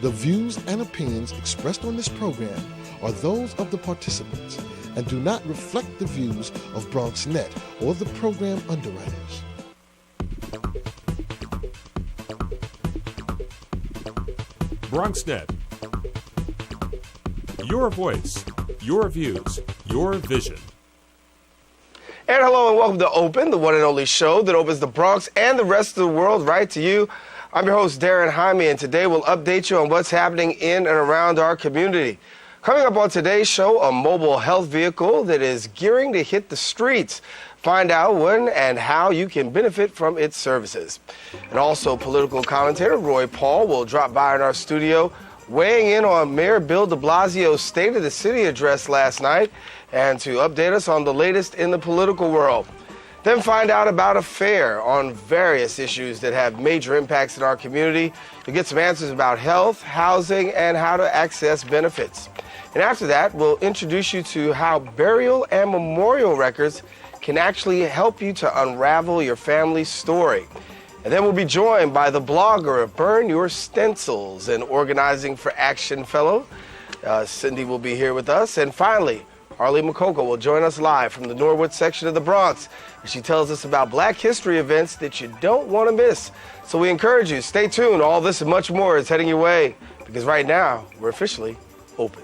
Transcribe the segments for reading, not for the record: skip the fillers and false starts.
The views and opinions expressed on this program are those of the participants and do not reflect the views of BronxNet or the program underwriters. BronxNet. Your voice, your views, your vision. And hello and welcome to Open, the one and only show that opens the Bronx and the rest of the world right to you. I'm your host, Darren Jaime, and today we'll update you on what's happening in and around our community. Coming up on today's show, a mobile health vehicle that is gearing to hit the streets. Find out when and how you can benefit from its services. And also, political commentator Roy Paul will drop by in our studio, weighing in on Mayor Bill de Blasio's State of the City address last night and to update us on the latest in the political world. Then find out about a fair on various issues that have major impacts in our community. You'll get some answers about health, housing, and how to access benefits. And after that, we'll introduce you to how burial and memorial records can actually help you to unravel your family's story. And then we'll be joined by the blogger of Burn Your Stencils and Organizing for Action fellow. Cindy will be here with us. And finally, Harley McCoco will join us live from the Norwood section of the Bronx. She tells us about Black history events that you don't want to miss. So we encourage you, stay tuned. All this and much more is heading your way because right now we're officially open.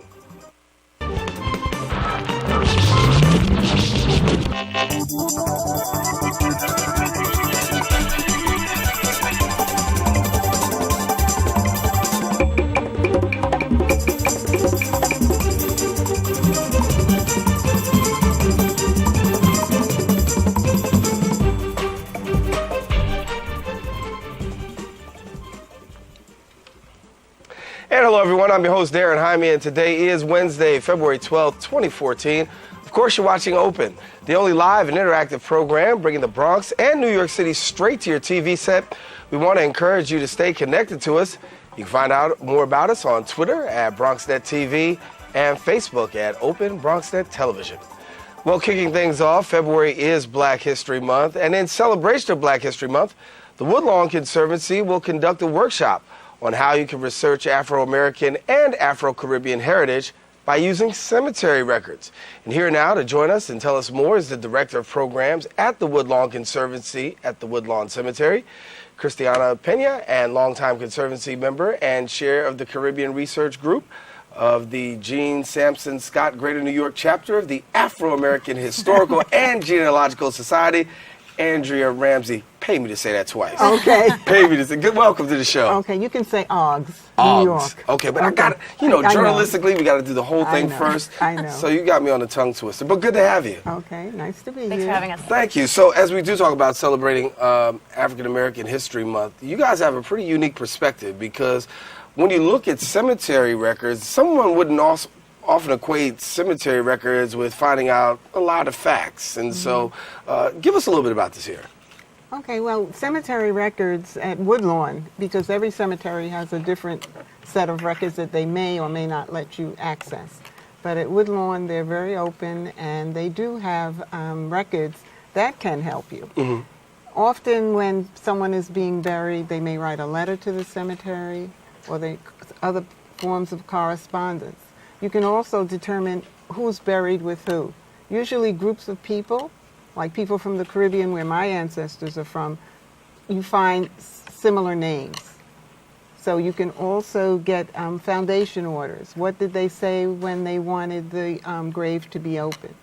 And hello, everyone. I'm your host, Darren Jaime, and today is Wednesday, February 12th, 2014. Of course, you're watching Open, the only live and interactive program bringing the Bronx and New York City straight to your TV set. We want to encourage you to stay connected to us. You can find out more about us on Twitter at BronxNet TV and Facebook at Open BronxNet Television. Well, kicking things off, February is Black History Month, and in celebration of Black History Month, the Woodlawn Conservancy will conduct a workshop on how you can research Afro-American and Afro-Caribbean heritage by using cemetery records. And here now to join us and tell us more is the Director of Programs at the Woodlawn Conservancy at the Woodlawn Cemetery, Christiana Pena, and longtime Conservancy member and chair of the Caribbean Research Group of the Gene Sampson Scott Greater New York chapter of the Afro-American Historical and Genealogical Society, Andrea Ramsey. Pay me to say that twice. Okay. Pay me to say, good welcome to the show. Okay, you can say OGS, OGS. New York. Okay, but I got to, journalistically, we got to do the whole thing first. I know. So you got me on the tongue twister, but good to have you. Okay, nice to be here. Thanks for having us. Thank you. So as we do talk about celebrating African American History Month, you guys have a pretty unique perspective because when you look at cemetery records, someone wouldn't often equate cemetery records with finding out a lot of facts. And so give us a little bit about this here. Okay, well, cemetery records at Woodlawn, because every cemetery has a different set of records that they may or may not let you access. But at Woodlawn, they're very open, and they do have records that can help you. Mm-hmm. Often when someone is being buried, they may write a letter to the cemetery or other forms of correspondence. You can also determine who's buried with who. Usually groups of people, like people from the Caribbean where my ancestors are from, you find similar names. So you can also get foundation orders. What did they say when they wanted the grave to be opened?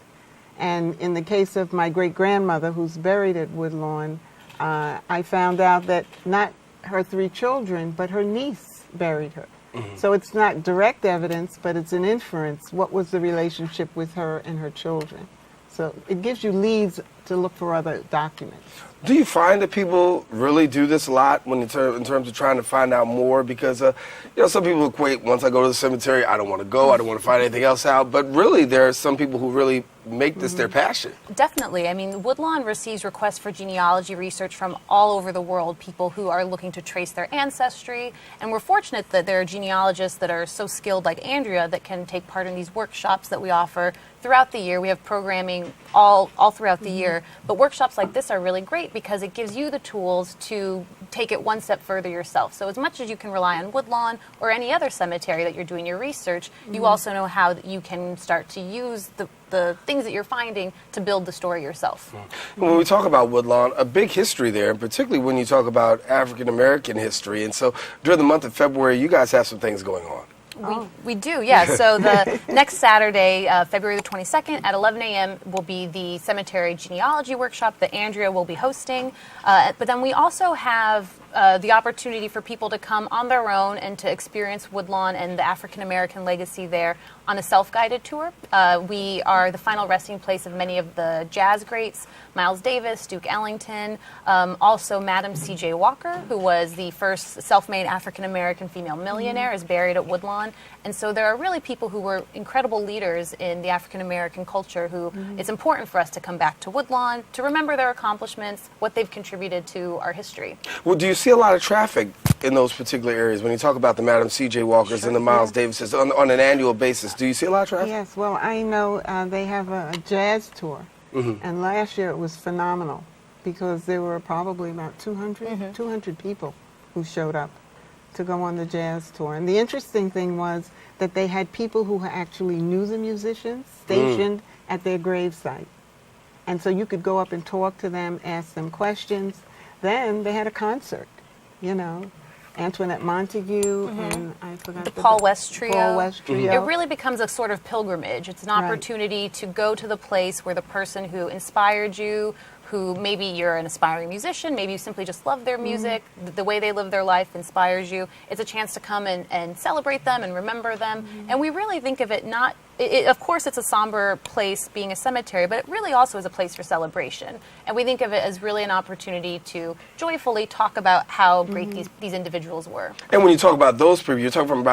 And in the case of my great-grandmother who's buried at Woodlawn, I found out that not her 3 children, but her niece buried her. Mm-hmm. So it's not direct evidence, but it's an inference. What was the relationship with her and her children? So it gives you leads to look for other documents. Do you find that people really do this a lot when in terms of trying to find out more? Because, some people equate, once I go to the cemetery, I don't want to go, I don't want to find anything else out. But really, there are some people who really make this their passion. Definitely. I mean, Woodlawn receives requests for genealogy research from all over the world, people who are looking to trace their ancestry. And we're fortunate that there are genealogists that are so skilled like Andrea that can take part in these workshops that we offer throughout the year. We have programming all throughout the year year. But workshops like this are really great because it gives you the tools to take it one step further yourself. So as much as you can rely on Woodlawn or any other cemetery that you're doing your research, you also know how that you can start to use the things that you're finding to build the story yourself. When we talk about Woodlawn, a big history there, and particularly when you talk about African American history. And so during the month of February, you guys have some things going on. We do, yeah. So the next Saturday, February the 22nd at 11 a.m. will be the cemetery genealogy workshop that Andrea will be hosting. But then we also have the opportunity for people to come on their own and to experience Woodlawn and the African American legacy there on a self-guided tour. We are the final resting place of many of the jazz greats, Miles Davis, Duke Ellington, also Madam C.J. Walker, who was the first self-made African American female millionaire, is buried at Woodlawn. And so there are really people who were incredible leaders in the African American culture who it's important for us to come back to Woodlawn to remember their accomplishments, what they've contributed to our history. Well, do you see a lot of traffic in those particular areas when you talk about the Madam C.J. Walkers and the Miles Davises on an annual basis? Do you see a lot of traffic? Yes, well, I know they have a jazz tour, and last year it was phenomenal because there were probably about 200 people who showed up to go on the jazz tour. And the interesting thing was that they had people who actually knew the musicians stationed at their gravesite. And so you could go up and talk to them, ask them questions. Then they had a concert, you know. Antoinette Montague and I forgot the Paul West Trio. Paul West Trio. It really becomes a sort of pilgrimage. It's an opportunity to go to the place where the person who inspired you, who maybe you're an aspiring musician, maybe you simply just love their music, the way they live their life inspires you. It's a chance to come and celebrate them and remember them. And we really think of it not, of course it's a somber place being a cemetery, but it really also is a place for celebration. And we think of it as really an opportunity to joyfully talk about how great these individuals were. And when you talk about those people, you're talking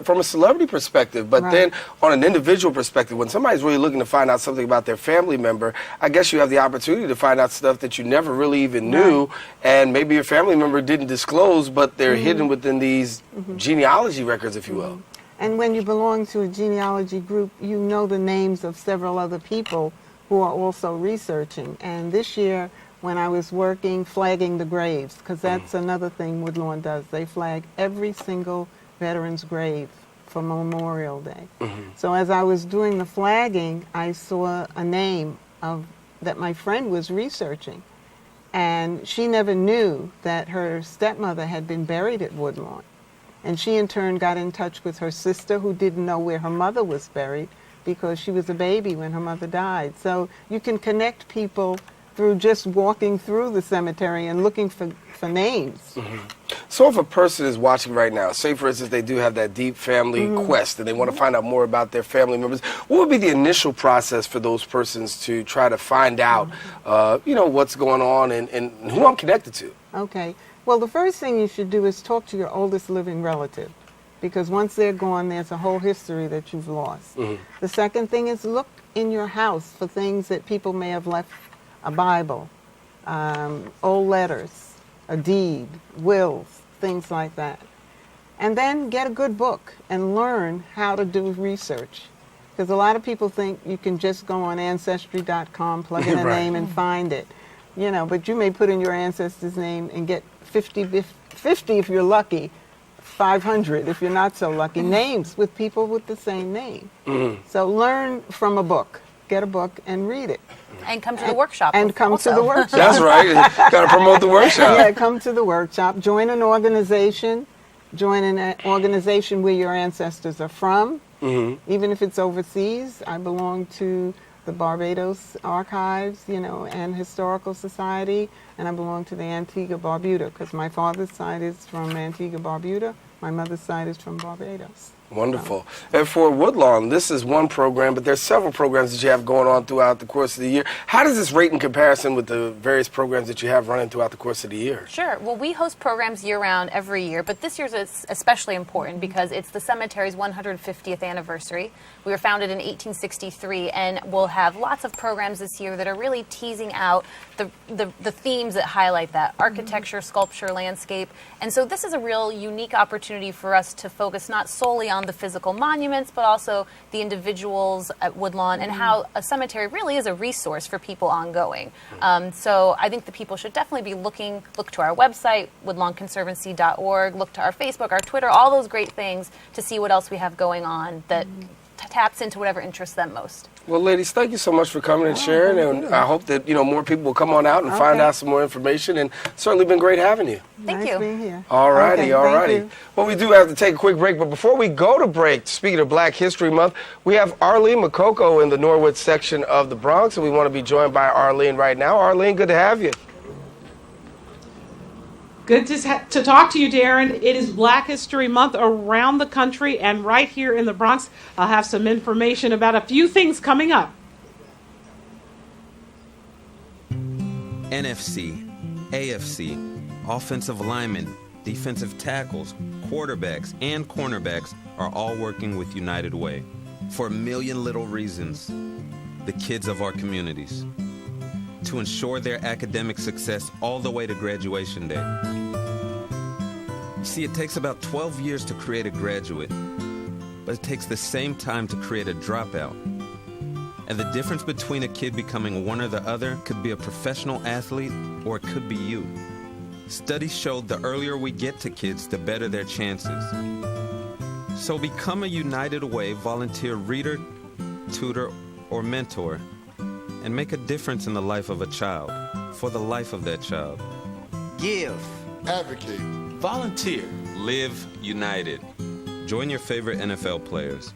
from a celebrity perspective, but then on an individual perspective, when somebody's really looking to find out something about their family member, I guess you have the opportunity to find out stuff that you never really even knew, and maybe your family member didn't disclose, but they're hidden within these genealogy records, if you will. And when you belong to a genealogy group, you know the names of several other people who are also researching. And this year, when I was working, flagging the graves, because that's another thing Woodlawn does. They flag every single veteran's grave for Memorial Day. So as I was doing the flagging, I saw a name that my friend was researching. And she never knew that her stepmother had been buried at Woodlawn. And she in turn got in touch with her sister who didn't know where her mother was buried because she was a baby when her mother died. So you can connect people through just walking through the cemetery and looking for names. So if a person is watching right now, say for instance they do have that deep family quest and they want to find out more about their family members, what would be the initial process for those persons to try to find out, you know, what's going on and who I'm connected to? Okay. Well, the first thing you should do is talk to your oldest living relative, because once they're gone, there's a whole history that you've lost. The second thing is look in your house for things that people may have left, a Bible, old letters, a deed, wills, things like that. And then get a good book and learn how to do research. Because a lot of people think you can just go on Ancestry.com, plug in a name and find it. You know, but you may put in your ancestor's name and get 50 if you're lucky, 500 if you're not so lucky, names with people with the same name. So learn from a book. Get a book and read it. And come to the workshop. And come to the workshop. That's right. Got to promote the workshop. Yeah, come to the workshop. Join an organization. Join an organization where your ancestors are from. Even if it's overseas. I belong to the Barbados Archives, you know, and Historical Society, and I belong to the Antigua Barbuda because my father's side is from Antigua Barbuda, my mother's side is from Barbados. Wonderful. And for Woodlawn, this is one program, but there's several programs that you have going on throughout the course of the year. How does this rate in comparison with the various programs that you have running throughout the course of the year? Sure. Well, we host programs year-round every year, but this year's is especially important because it's the cemetery's 150th anniversary. We were founded in 1863, and we'll have lots of programs this year that are really teasing out the themes that highlight that: architecture, sculpture, landscape. And so this is a real unique opportunity for us to focus not solely on around the physical monuments, but also the individuals at Woodlawn and how a cemetery really is a resource for people ongoing. So I think the people should definitely be look to our website, woodlawnconservancy.org, look to our Facebook, our Twitter, all those great things to see what else we have going on that taps into whatever interests them most. Well, ladies, thank you so much for coming and sharing, and I hope that more people will come on out and find out some more information. And certainly been great having you. Thank Nice you. being here. All righty, Okay, all thank righty. you. Well, we do have to take a quick break, but before we go to break, speaking of Black History Month, we have Arlene Makoko in the Norwood section of the Bronx, and we want to be joined by Arlene right now. Arlene, good to have you. Good to talk to you, Darren. It is Black History Month around the country, and right here in the Bronx, I'll have some information about a few things coming up. NFC, AFC, offensive linemen, defensive tackles, quarterbacks, and cornerbacks are all working with United Way for a million little reasons. The kids of our communities, to ensure their academic success all the way to graduation day. You see, it takes about 12 years to create a graduate, but it takes the same time to create a dropout. And the difference between a kid becoming one or the other could be a professional athlete, or it could be you. Studies showed the earlier we get to kids, the better their chances. So become a United Way volunteer reader, tutor, or mentor, and make a difference in the life of a child, for the life of that child. Give. Advocate. Volunteer. Live united. Join your favorite NFL players.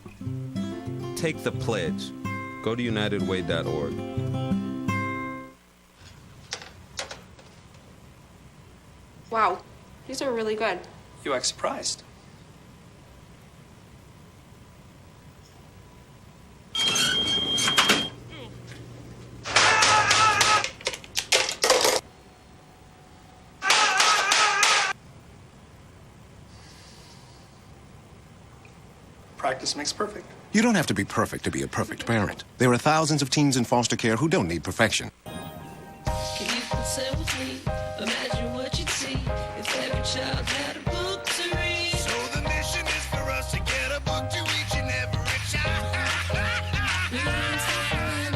Take the pledge. Go to unitedway.org. Wow, these are really good. You act surprised. Practice makes perfect. You don't have to be perfect to be a perfect parent. There are thousands of teens in foster care who don't need perfection. Can you concern with me? Imagine what you'd see if every child had a book to read. So the mission is for us to get a book to each and every child.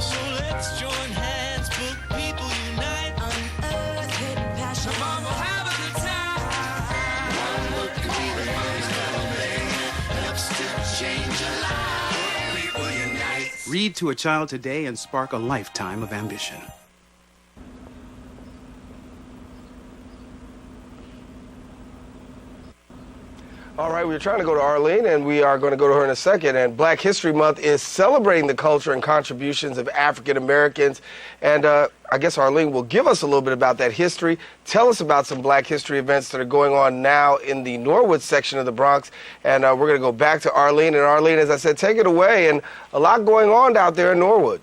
So let's join hands, book people unite. Unearth hidden passion. Come on, we'll have a good time. One book could be the first thing helps to change a life. People unite. Read to a child today and spark a lifetime of ambition. All right, we're trying to go to Arlene, and we are going to go to her in a second. And Black History Month is celebrating the culture and contributions of African Americans. And I guess Arlene will give us a little bit about that history, tell us about some Black history events that are going on now in the Norwood section of the Bronx. And we're going to go back to Arlene. And Arlene, as I said, take it away. And a lot going on out there in Norwood.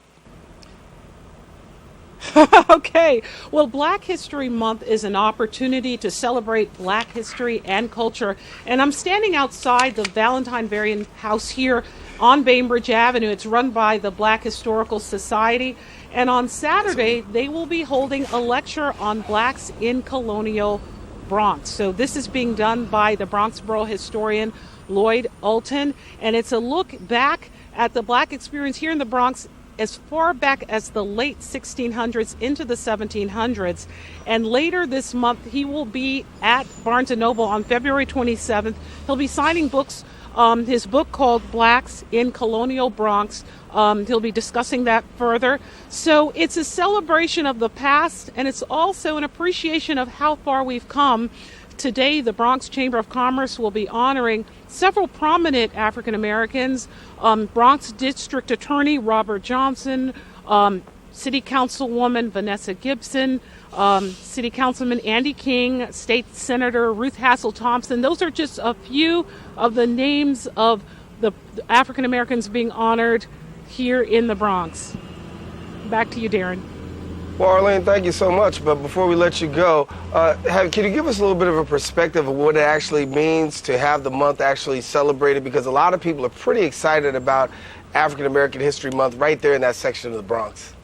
Okay, well, Black History Month is an opportunity to celebrate Black history and culture, and I'm standing outside the Valentine Varian House here on Bainbridge Avenue. It's run by the Black Historical Society, and on Saturday they will be holding a lecture on Blacks in colonial Bronx. So this is being done by the Bronxboro historian Lloyd Alton, and it's a look back at the Black experience here in the Bronx as far back as the late 1600s into the 1700s. And later this month, he will be at Barnes & Noble on February 27th. He'll be signing books, his book called Blacks in Colonial Bronx. He'll be discussing that further. So it's a celebration of the past, and it's also an appreciation of how far we've come. Today, the Bronx Chamber of Commerce will be honoring several prominent African Americans, Bronx District Attorney Robert Johnson, City Councilwoman Vanessa Gibson, City Councilman Andy King, State Senator Ruth Hassel Thompson. Those are just a few of the names of the African Americans being honored here in the Bronx. Back to you, Darren. Well, Arlene, thank you so much. But before we let you go, can you give us a little bit of a perspective of what it actually means to have the month actually celebrated? Because a lot of people are pretty excited about African American History Month right there in that section of the Bronx.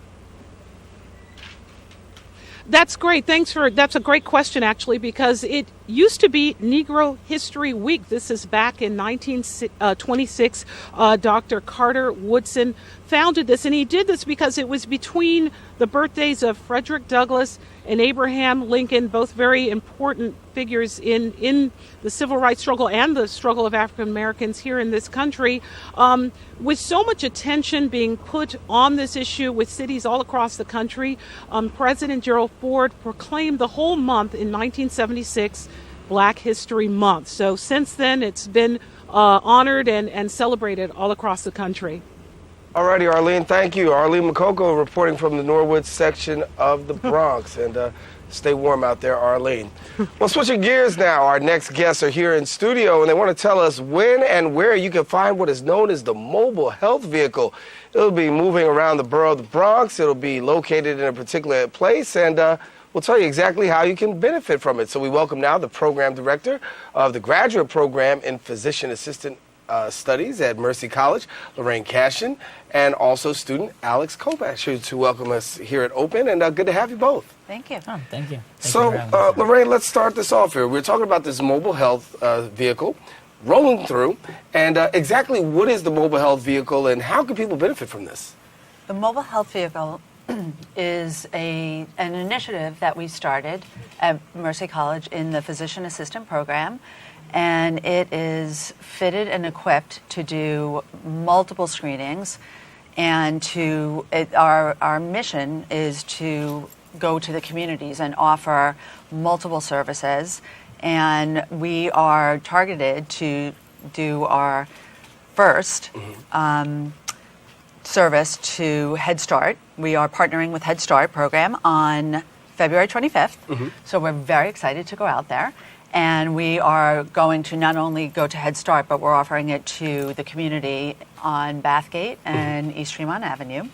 That's great. That's a great question, actually, because it used to be Negro History Week. This is back in 1926. Dr. Carter Woodson founded this, and he did this because it was between the birthdays of Frederick Douglass and Abraham Lincoln, both very important figures in the civil rights struggle and the struggle of African Americans here in this country. With so much attention being put on this issue with cities all across the country, President Gerald Ford proclaimed the whole month in 1976 Black History Month. So since then, it's been honored and celebrated all across the country. Alrighty, Arlene, thank you. Arlene Makoko reporting from the Norwood section of the Bronx. And stay warm out there, Arlene. Well, switching gears now, our next guests are here in studio, and they want to tell us when and where you can find what is known as the mobile health vehicle. It'll be moving around the borough of the Bronx. It'll be located in a particular place, and we'll tell you exactly how you can benefit from it. So we welcome now the program director of the graduate program in physician assistant studies at Mercy College, Lorraine Cashin, and also student Alex Kovac, to welcome us here at Open, and good to have you both. Thank you. Oh, thank you. So, Lorraine, let's start this off here. We're talking about this mobile health vehicle rolling through, and exactly what is the mobile health vehicle, and how can people benefit from this? The mobile health vehicle is an initiative that we started at Mercy College in the physician assistant program. And it is fitted and equipped to do multiple screenings, and our mission is to go to the communities and offer multiple services. And we are targeted to do our first service to Head Start. We are partnering with Head Start program on February 25th. So we're very excited to go out there. And we are going to not only go to Head Start, but we're offering it to the community on Bathgate and East Tremont Avenue.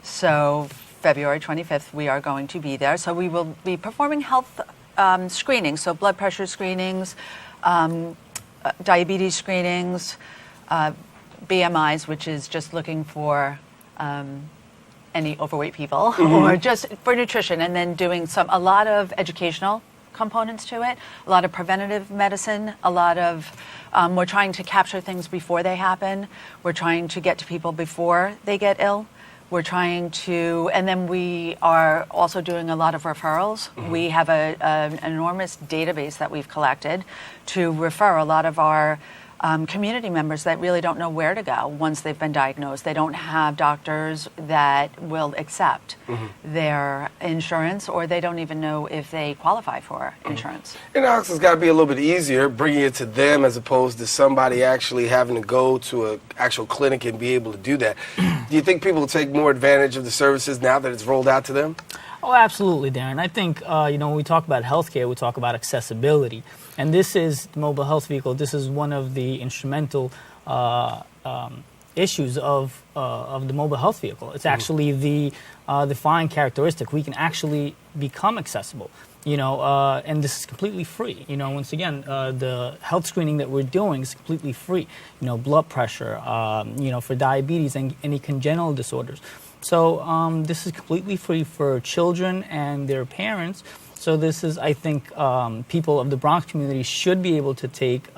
So February 25th, we are going to be there. So we will be performing health screenings, so blood pressure screenings, diabetes screenings, BMIs, which is just looking for any overweight people, or just for nutrition, and then doing a lot of educational components to it, a lot of preventative medicine, a lot of, we're trying to capture things before they happen. We're trying to get to people before they get ill. We're trying to, and then we are also doing a lot of referrals. We have an enormous database that we've collected to refer a lot of our community members that really don't know where to go once they've been diagnosed. They don't have doctors that will accept their insurance, or they don't even know if they qualify for insurance. And Alex, it's got to be a little bit easier bringing it to them as opposed to somebody actually having to go to an actual clinic and be able to do that. Do you think people will take more advantage of the services now that it's rolled out to them? Oh, absolutely, Darren. I think, when we talk about healthcare, we talk about accessibility. And this is the mobile health vehicle. This is one of the instrumental issues of the mobile health vehicle. It's actually the defining characteristic. We can actually become accessible, and this is completely free. Once again, the health screening that we're doing is completely free. Blood pressure, for diabetes and any congenital disorders. So this is completely free for children and their parents. So this is, I think, people of the Bronx community should be able to take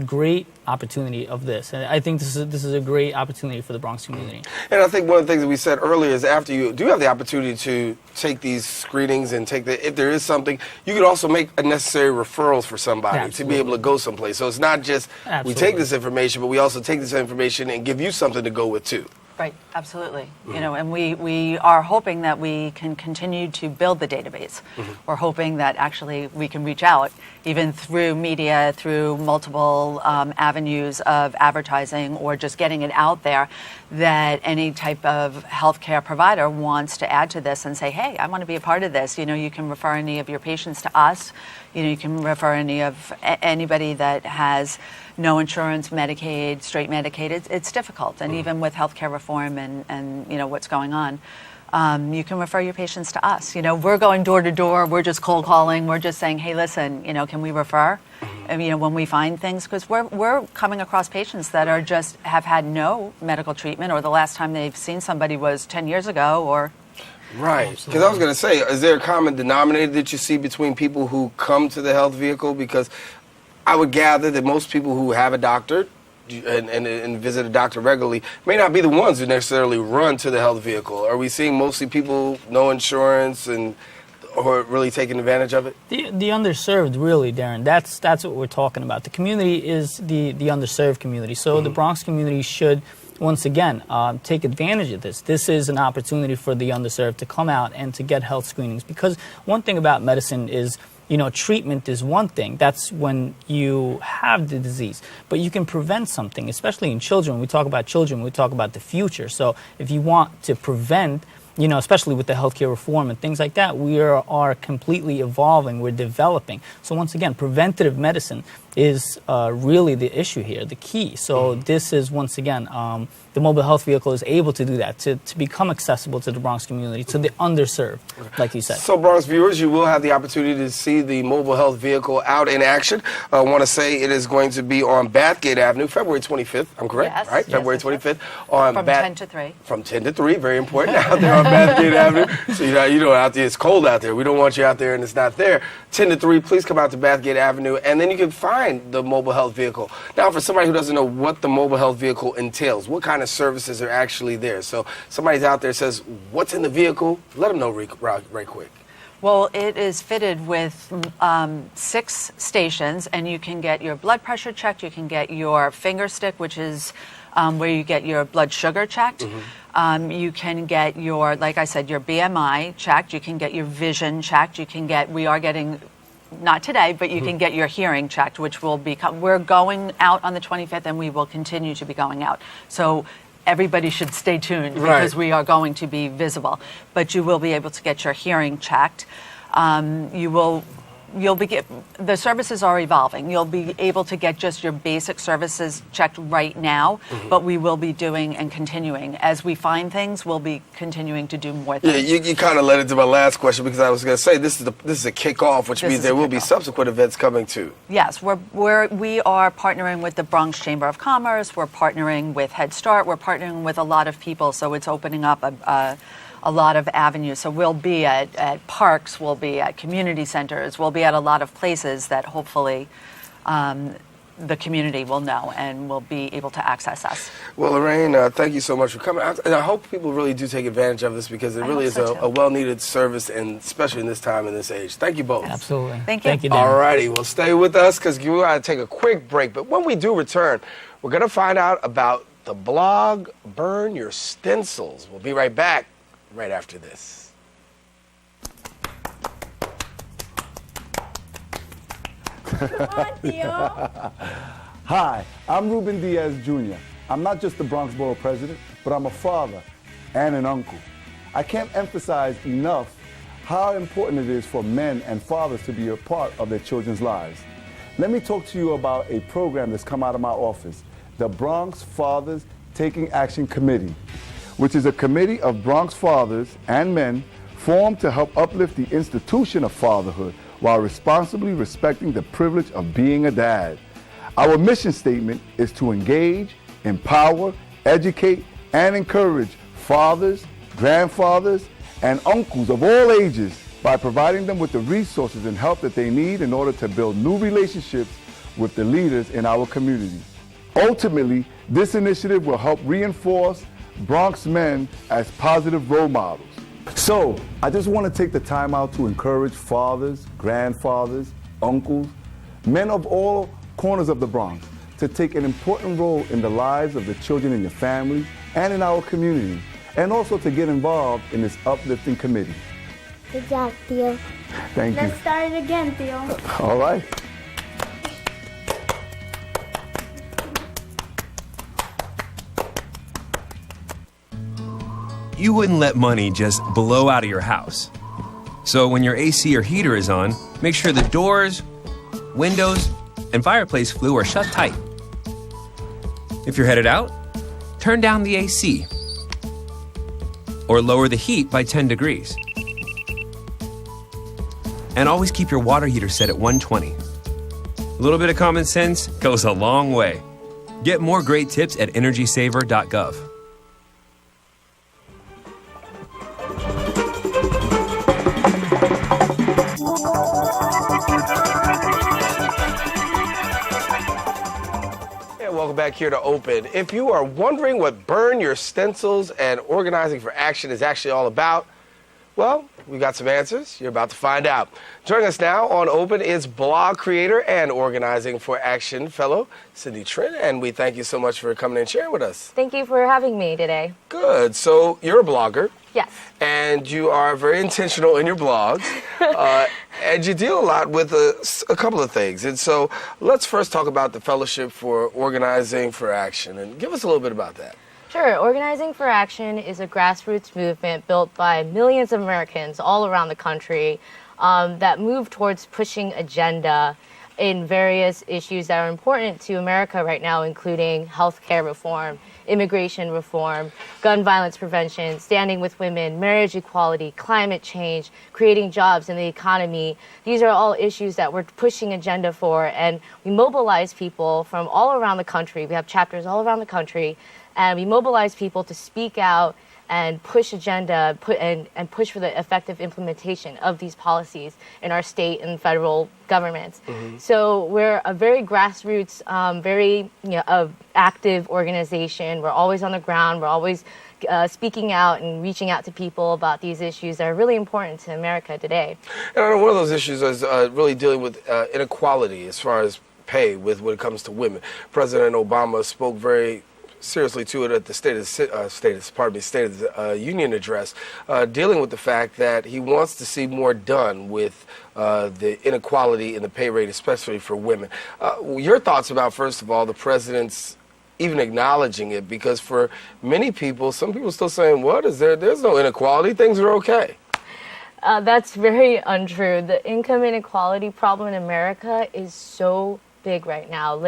great opportunity of this. And I think this is a great opportunity for the Bronx community. And I think one of the things that we said earlier is after you do have the opportunity to take these screenings and if there is something, you could also make necessary referrals for somebody to be able to go someplace. So it's not just we take this information, but we also take this information and give you something to go with too. Right, absolutely. And we are hoping that we can continue to build the database. We're hoping that actually we can reach out, even through media, through multiple avenues of advertising, or just getting it out there, that any type of healthcare provider wants to add to this and say, hey, I want to be a part of this. You can refer any of your patients to us. You can refer anybody that has no insurance, Medicaid, straight Medicaid. It's difficult, and even with healthcare reform and what's going on, you can refer your patients to us. We're going door to door. We're just cold calling. We're just saying, hey, listen, can we refer? And, when we find things, because we're coming across patients that have had no medical treatment, or the last time they've seen somebody was 10 years ago, or Right. Because I was going to say, is there a common denominator that you see between people who come to the health vehicle? Because I would gather that most people who have a doctor and visit a doctor regularly may not be the ones who necessarily run to the health vehicle. Are we seeing mostly people, no insurance, or really taking advantage of it? The underserved, really, Darren. That's what we're talking about. The community is the underserved community. So the Bronx community should, once again, take advantage of this. This is an opportunity for the underserved to come out and to get health screenings. Because one thing about medicine is, treatment is one thing. That's when you have the disease. But you can prevent something, especially in children. We talk about children, we talk about the future. So if you want to prevent, especially with the healthcare reform and things like that, we are completely evolving, we're developing. So once again, preventative medicine is really the issue here, the key. So this is, once again, the mobile health vehicle is able to do that, to become accessible to the Bronx community, to the underserved, like you said. So Bronx viewers, you will have the opportunity to see the mobile health vehicle out in action. I want to say it is going to be on Bathgate Avenue, February 25th. I'm correct? Yes. Right? Yes, February 25th. On From 10 to 3. From 10 to 3, very important, out there on Bathgate Avenue. So, out there, it's cold out there. We don't want you out there and it's not there. 10 to 3, please come out to Bathgate Avenue, and then you can find the mobile health vehicle. Now, for somebody who doesn't know what the mobile health vehicle entails, what kind of services are actually there? So somebody's out there says, what's in the vehicle? Let them know right quick. Well, it is fitted with 6 stations, and you can get your blood pressure checked. You can get your finger stick, which is where you get your blood sugar checked. You can get your, like I said, your BMI checked. You can get your vision checked. We are getting, not today, but you can get your hearing checked, which will become, we're going out on the 25th, and we will continue to be going out. So everybody should stay tuned because we are going to be visible. But you will be able to get your hearing checked. The services are evolving. You'll be able to get just your basic services checked right now, but we will be doing and continuing. As we find things, we'll be continuing to do more things. Yeah, you kind of led into my last question, because I was going to say this is a kickoff, which means there will be subsequent events coming too. Yes, we are partnering with the Bronx Chamber of Commerce. We're partnering with Head Start. We're partnering with a lot of people, so it's opening up a lot of avenues. So we'll be at parks, we'll be at community centers, we'll be at a lot of places that hopefully the community will know and will be able to access us. Well, Lorraine, thank you so much for coming out. And I hope people really do take advantage of this, because it really is a well-needed service, and especially in this time and this age. Thank you both. Absolutely. Thank you. Thank you, Dan. All righty. Well, stay with us, because we're going to take a quick break. But when we do return, we're going to find out about the blog Burn Your Stencils. We'll be right back right after this. Hi, I'm Ruben Diaz Jr. I'm not just the Bronx Borough President, but I'm a father and an uncle. I can't emphasize enough how important it is for men and fathers to be a part of their children's lives. Let me talk to you about a program that's come out of my office, the Bronx Fathers Taking Action Committee, which is a committee of Bronx fathers and men formed to help uplift the institution of fatherhood while responsibly respecting the privilege of being a dad. Our mission statement is to engage, empower, educate, and encourage fathers, grandfathers, and uncles of all ages by providing them with the resources and help that they need in order to build new relationships with the leaders in our community. Ultimately, this initiative will help reinforce Bronx men as positive role models. So, I just want to take the time out to encourage fathers, grandfathers, uncles, men of all corners of the Bronx to take an important role in the lives of the children in your family and in our community, and also to get involved in this uplifting committee. Good job, Theo. Thank you. Let's start it again, Theo. All right. You wouldn't let money just blow out of your house. So when your AC or heater is on, make sure the doors, windows, and fireplace flue are shut tight. If you're headed out, turn down the AC or lower the heat by 10 degrees. And always keep your water heater set at 120. A little bit of common sense goes a long way. Get more great tips at energysaver.gov. And welcome back here to Open. If you are wondering what Burn Your Stencils and Organizing for Action is actually all about, well, we got some answers. You're about to find out. Joining us now on Open is blog creator and Organizing for Action fellow Cindy Trent, and we thank you so much for coming and sharing with us. Thank you for having me today. Good. So you're a blogger. Yes. And you are very intentional in your blogs, and you deal a lot with a couple of things. And so let's first talk about the Fellowship for Organizing for Action, and give us a little bit about that. Sure. Organizing for Action is a grassroots movement built by millions of Americans all around the country that move towards pushing agenda in various issues that are important to America right now, including healthcare reform, immigration reform, gun violence prevention, standing with women, marriage equality, climate change, creating jobs in the economy. These are all issues that we're pushing agenda for, and we mobilize people from all around the country. We have chapters all around the country, and we mobilize people to speak out and push agenda and push for the effective implementation of these policies in our state and federal governments. Mm-hmm. So we're a very grassroots, very active organization. We're always on the ground. We're always speaking out and reaching out to people about these issues that are really important to America today. And I know one of those issues is really dealing with inequality as far as pay when it comes to women. President Obama spoke very seriously to it at the State of the Union address, dealing with the fact that he wants to see more done with the inequality in the pay rate, especially for women. Your thoughts about, first of all, the president's even acknowledging it, because for many people, some people still saying, what is there? There's no inequality. Things are okay. That's very untrue. The income inequality problem in America is so big right now.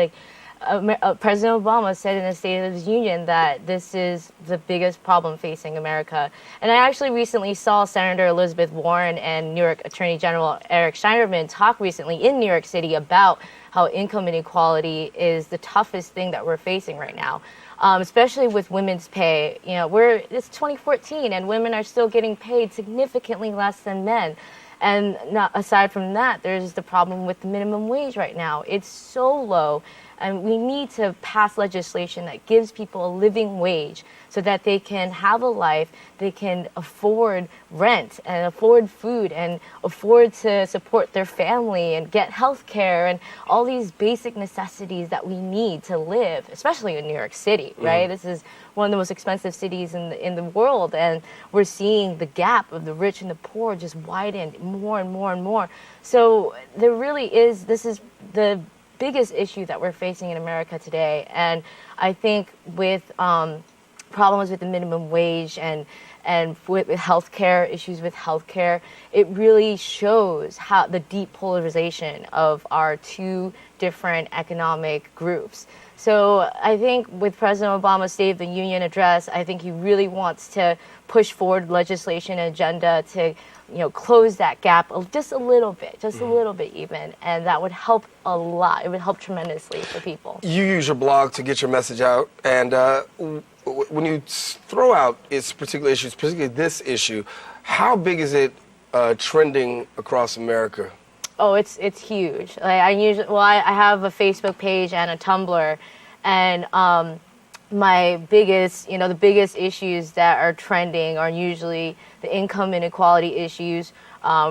President Obama said in the State of the Union that this is the biggest problem facing America. And I actually recently saw Senator Elizabeth Warren and New York Attorney General Eric Schneiderman talk recently in New York City about how income inequality is the toughest thing that we're facing right now, especially with women's pay. It's 2014 and women are still getting paid significantly less than men. And aside from that, there's the problem with the minimum wage right now. It's so low. And we need to pass legislation that gives people a living wage so that they can have a life, they can afford rent and afford food and afford to support their family and get health care and all these basic necessities that we need to live, especially in New York City, right? This is one of the most expensive cities in the world, and we're seeing the gap of the rich and the poor just widen more and more and more. So there really is, this is the biggest issue that we're facing in America today. And I think with problems with the minimum wage and with healthcare, issues with healthcare, it really shows how the deep polarization of our two different economic groups. So I think with President Obama's State of the Union address, I think he really wants to push forward legislation and agenda to close that gap just a little bit even, and that would help a lot. It would help tremendously for people. You use your blog to get your message out, and when you throw out its particular issues, particularly this issue, how big is it trending across America? Oh, it's huge. I have a Facebook page and a Tumblr, and my biggest, the biggest issues that are trending are usually the income inequality issues,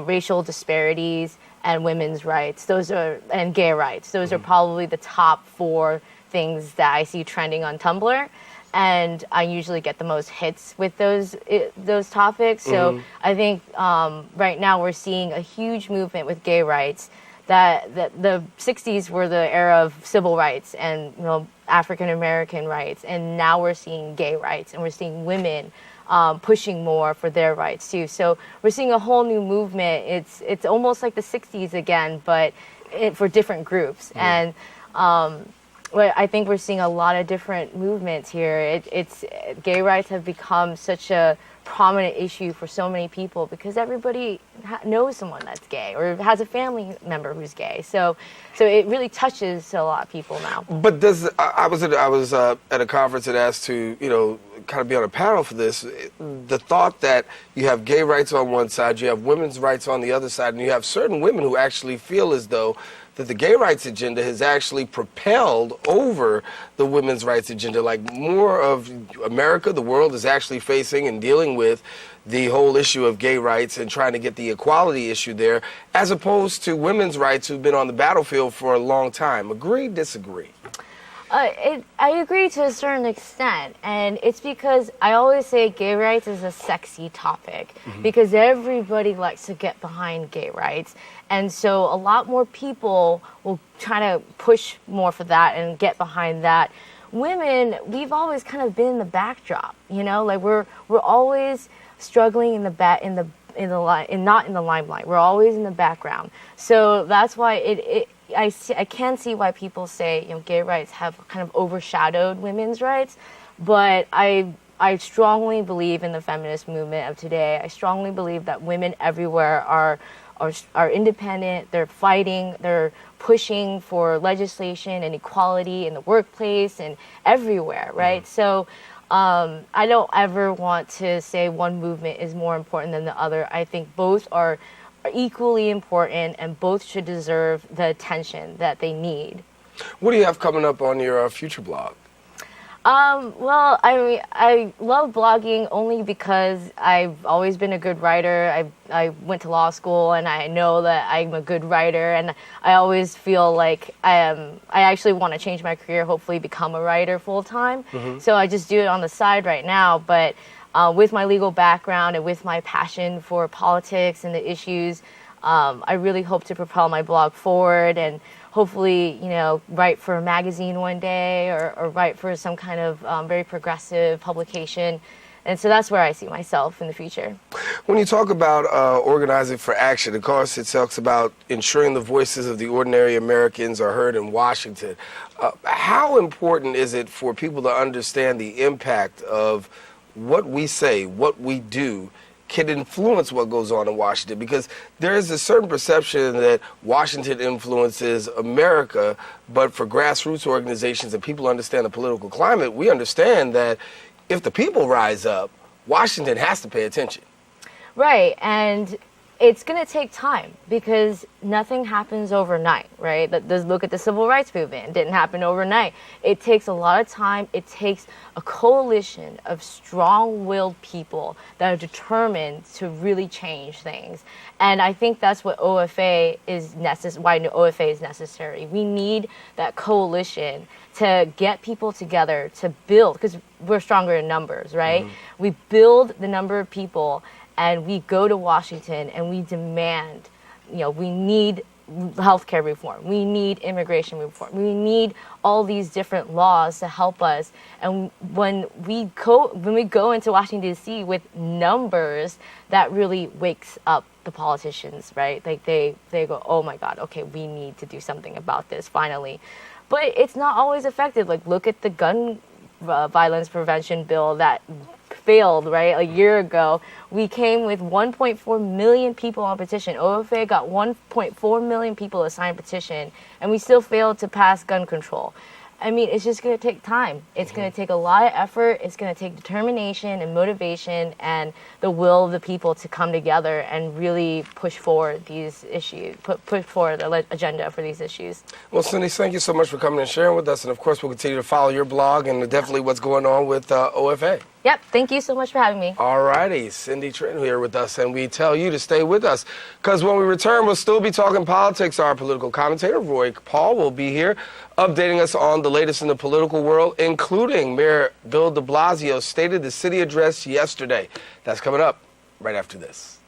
racial disparities, and women's rights. And gay rights. Those are probably the top 4 things that I see trending on Tumblr. And I usually get the most hits with those topics. So I think right now we're seeing a huge movement with gay rights. That the 60s were the era of civil rights and African American rights, and now we're seeing gay rights, and we're seeing women pushing more for their rights too. So we're seeing a whole new movement. It's almost like the 60s again, but for different groups. And I think we're seeing a lot of different movements here. Gay rights have become such a prominent issue for so many people because everybody knows someone that's gay or has a family member who's gay. So it really touches a lot of people now. But I was at a conference and asked to kind of be on a panel for this. The thought that you have gay rights on one side, you have women's rights on the other side, and you have certain women who actually feel as though that the gay rights agenda has actually propelled over the women's rights agenda. Like more of America, the world is actually facing and dealing with the whole issue of gay rights and trying to get the equality issue there, as opposed to women's rights who've been on the battlefield for a long time. Agree, disagree? I agree to a certain extent, and it's because I always say gay rights is a sexy topic because everybody likes to get behind gay rights, and so a lot more people will try to push more for that and get behind that. Women, we've always kind of been in the backdrop, you know, like we're always struggling in the not in the limelight. We're always in the background, so that's why I can see why people say, you know, gay rights have kind of overshadowed women's rights, but I strongly believe in the feminist movement of today. I strongly believe that women everywhere are independent. They're fighting. They're pushing for legislation and equality in the workplace and everywhere, right? So I don't ever want to say one movement is more important than the other. I think both are equally important, and both should deserve the attention that they need. What do you have coming up on your future blog? Well, I love blogging only because I've always been a good writer. I went to law school, and I know that I'm a good writer, and I always feel like I actually want to change my career, hopefully become a writer full time. So I just do it on the side right now, but with my legal background and with my passion for politics and the issues, I really hope to propel my blog forward and hopefully, you know, write for a magazine one day or write for some kind of very progressive publication. And so that's where I see myself in the future. When you talk about organizing for action, of course, it talks about ensuring the voices of the ordinary Americans are heard in Washington. How important is it for people to understand the impact of what we say, what we do, can influence what goes on in Washington? Because there is a certain perception that Washington influences America, but for grassroots organizations and people understand the political climate, we understand that if the people rise up, Washington has to pay attention. Right, and it's going to take time because nothing happens overnight, right? Look at the civil rights movement. It didn't happen overnight. It takes a lot of time. It takes a coalition of strong-willed people that are determined to really change things. And I think that's what OFA is why OFA is necessary. We need that coalition to get people together to build, because we're stronger in numbers, right? We build the number of people, and we go to Washington and we demand, you know, we need healthcare reform, we need immigration reform, we need all these different laws to help us. And when we go into Washington D.C. with numbers, that really wakes up the politicians, right? Like they go, oh my God, okay, we need to do something about this finally. But it's not always effective. Like look at the gun violence prevention bill that failed, right? A year ago, we came with 1.4 million people on petition. OFA got 1.4 million people to sign a petition, and we still failed to pass gun control. I mean, it's just going to take time. It's going to take a lot of effort. It's going to take determination and motivation and the will of the people to come together and really push forward these issues, push forward the agenda for these issues. Well, Cindy, thank you so much for coming and sharing with us. And, of course, we'll continue to follow your blog and definitely what's going on with OFA. Yep. Thank you so much for having me. All righty. Cindy Trenton here with us, and we tell you to stay with us because when we return, we'll still be talking politics. Our political commentator, Roy Paul, will be here updating us on the latest in the political world, including Mayor Bill de Blasio stated the city address yesterday. That's coming up right after this.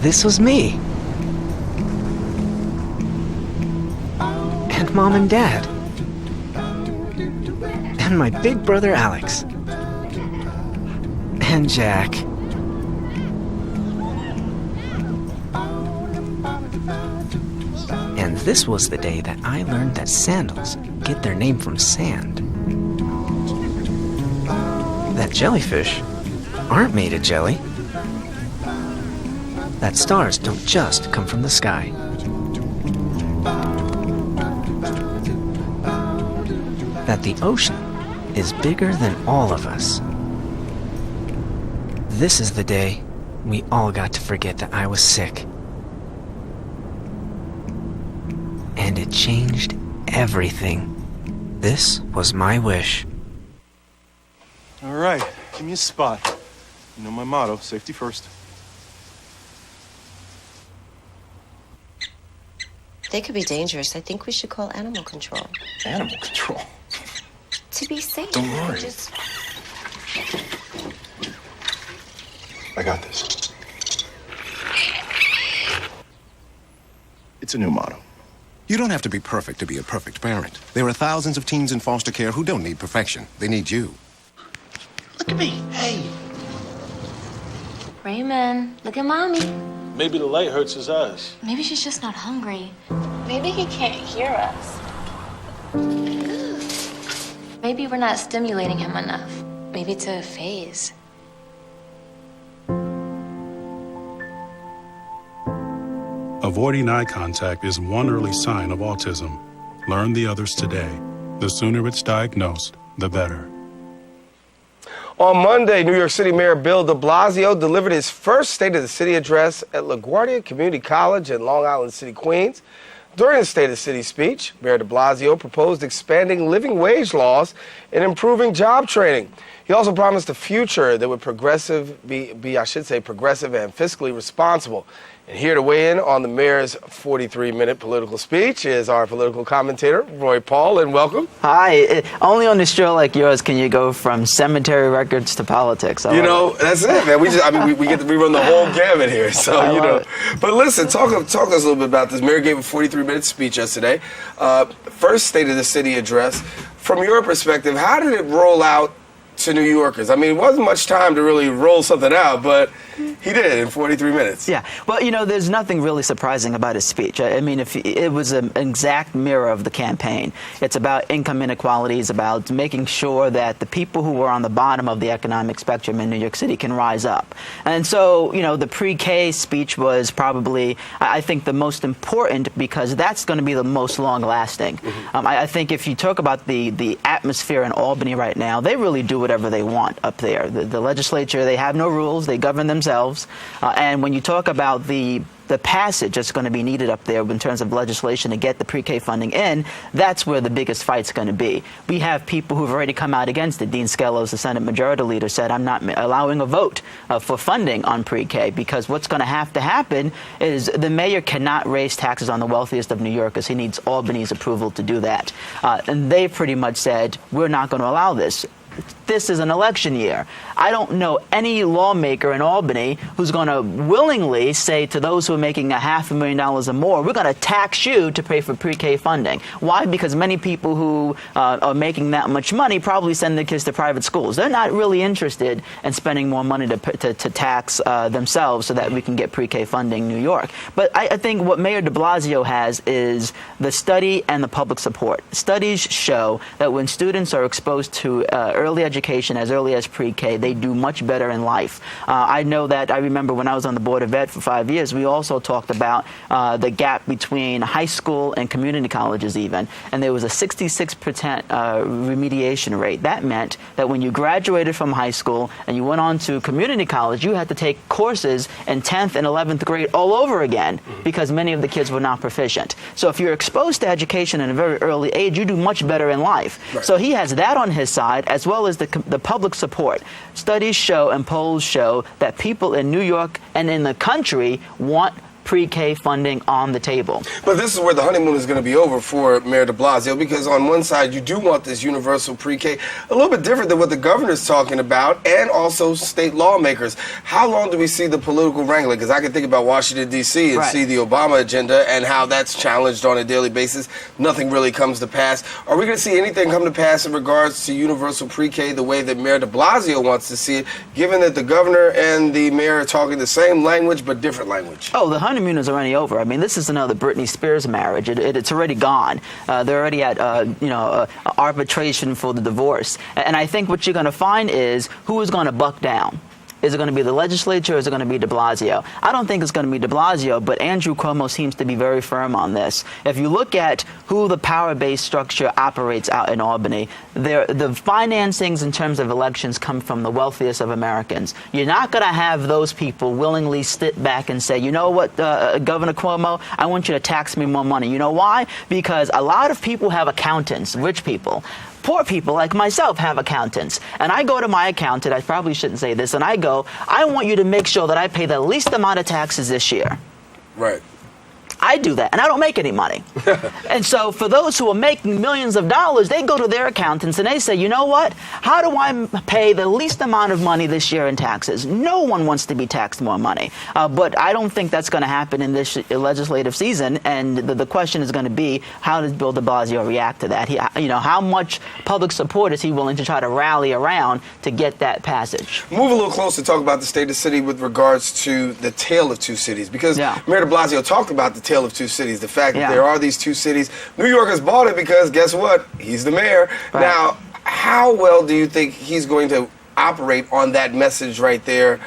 This was me. And Mom and Dad. And my big brother Alex. And Jack. And this was the day that I learned that sandals get their name from sand. That jellyfish aren't made of jelly. That stars don't just come from the sky. That the ocean is bigger than all of us. This is the day we all got to forget that I was sick. And it changed everything. This was my wish. All right, give me a spot. You know my motto, safety first. They could be dangerous. I think we should call animal control. Animal control? To be safe. Don't worry. Just... I got this. It's a new motto. You don't have to be perfect to be a perfect parent. There are thousands of teens in foster care who don't need perfection. They need you. Look at me. Hey. Raymond, look at mommy. Maybe the light hurts his eyes. Maybe she's just not hungry. Maybe he can't hear us. Maybe we're not stimulating him enough. Maybe it's a phase. Avoiding eye contact is one early sign of autism. Learn the others today. The sooner it's diagnosed, the better. On Monday, New York City Mayor Bill de Blasio delivered his first State of the City address at LaGuardia Community College in Long Island City, Queens. During the State of the City speech, Mayor de Blasio proposed expanding living wage laws and improving job training. He also promised a future that would progressive and fiscally responsible. And here to weigh in on the mayor's 43-minute political speech is our political commentator, Roy Paul, and welcome. Hi. Only on a show like yours can you go from cemetery records to politics. That's it, man. We get to rerun the whole gamut here. So, you know. But listen, talk to us a little bit about this. Mayor gave a 43-minute speech yesterday. First State of the City address. From your perspective, how did it roll out to New Yorkers? I mean, it wasn't much time to really roll something out, but he did in 43 minutes. Yeah. Well, you know, there's nothing really surprising about his speech. I mean, if it was an exact mirror of the campaign. It's about income inequalities, about making sure that the people who are on the bottom of the economic spectrum in New York City can rise up. And so, you know, the pre-K speech was probably, I think, the most important because that's going to be the most long-lasting. Mm-hmm. I think if you talk about the atmosphere in Albany right now, they really do whatever they want up there. The legislature, they have no rules. They govern themselves. And when you talk about the passage that's going to be needed up there in terms of legislation to get the pre-K funding in, that's where the biggest fight's going to be. We have people who've already come out against it. Dean Skelos, the Senate Majority Leader, said, I'm not allowing a vote for funding on pre-K because what's going to happen is the mayor cannot raise taxes on the wealthiest of New Yorkers. He needs Albany's approval to do that. And they pretty much said, we're not going to allow this. This is an election year. I don't know any lawmaker in Albany who's going to willingly say to those who are making $500,000 or more, we're going to tax you to pay for pre-K funding. Why? Because many people who are making that much money probably send their kids to private schools. They're not really interested in spending more money to tax themselves so that we can get pre-K funding in New York. But I think what Mayor de Blasio has is the study and the public support. Studies show that when students are exposed to early education as early as pre-K, they do much better in life. I remember when I was on the Board of Ed for 5 years, we also talked about the gap between high school and community colleges even, and there was a 66% remediation rate. That meant that when you graduated from high school and you went on to community college, you had to take courses in 10th and 11th grade all over again because many of the kids were not proficient. So if you're exposed to education at a very early age, you do much better in life. Right. So he has that on his side as well as the public support. Studies show and polls show that people in New York and in the country want pre-K funding on the table. But this is where the honeymoon is going to be over for Mayor de Blasio, because on one side you do want this universal pre-K, a little bit different than what the governor's talking about, and also state lawmakers. How long do we see the political wrangling? Because I can think about Washington, D.C. and see the Obama agenda and how that's challenged on a daily basis. Nothing really comes to pass. Are we going to see anything come to pass in regards to universal pre-K the way that Mayor de Blasio wants to see it, given that the governor and the mayor are talking the same language but different language? Oh, the honeymoon is already over. I mean, this is another Britney Spears marriage. It's already gone. They're already at arbitration for the divorce. And I think what you're going to find is who is going to buck down. Is it going to be the legislature or is it going to be de Blasio? I don't think it's going to be de Blasio, but Andrew Cuomo seems to be very firm on this. If you look at who the power-based structure operates out in Albany, the financings in terms of elections come from the wealthiest of Americans. You're not going to have those people willingly sit back and say, you know what, Governor Cuomo, I want you to tax me more money. You know why? Because a lot of people have accountants, rich people. Poor people like myself have accountants. And I go to my accountant, I probably shouldn't say this, and I go, I want you to make sure that I pay the least amount of taxes this year. Right. I do that, and I don't make any money. And so for those who are making millions of dollars, they go to their accountants and they say, you know what? How do I pay the least amount of money this year in taxes? No one wants to be taxed more money. But I don't think that's going to happen in this legislative season. And the question is going to be, how does Bill de Blasio react to that? How much public support is he willing to try to rally around to get that passage? Move a little closer to talk about the state of the city with regards to the tale of two cities. Because Mayor de Blasio talked about the tale of two cities, the fact that there are these two cities. New Yorkers bought it because guess what? He's the mayor. Right. Now, how well do you think he's going to operate on that message right there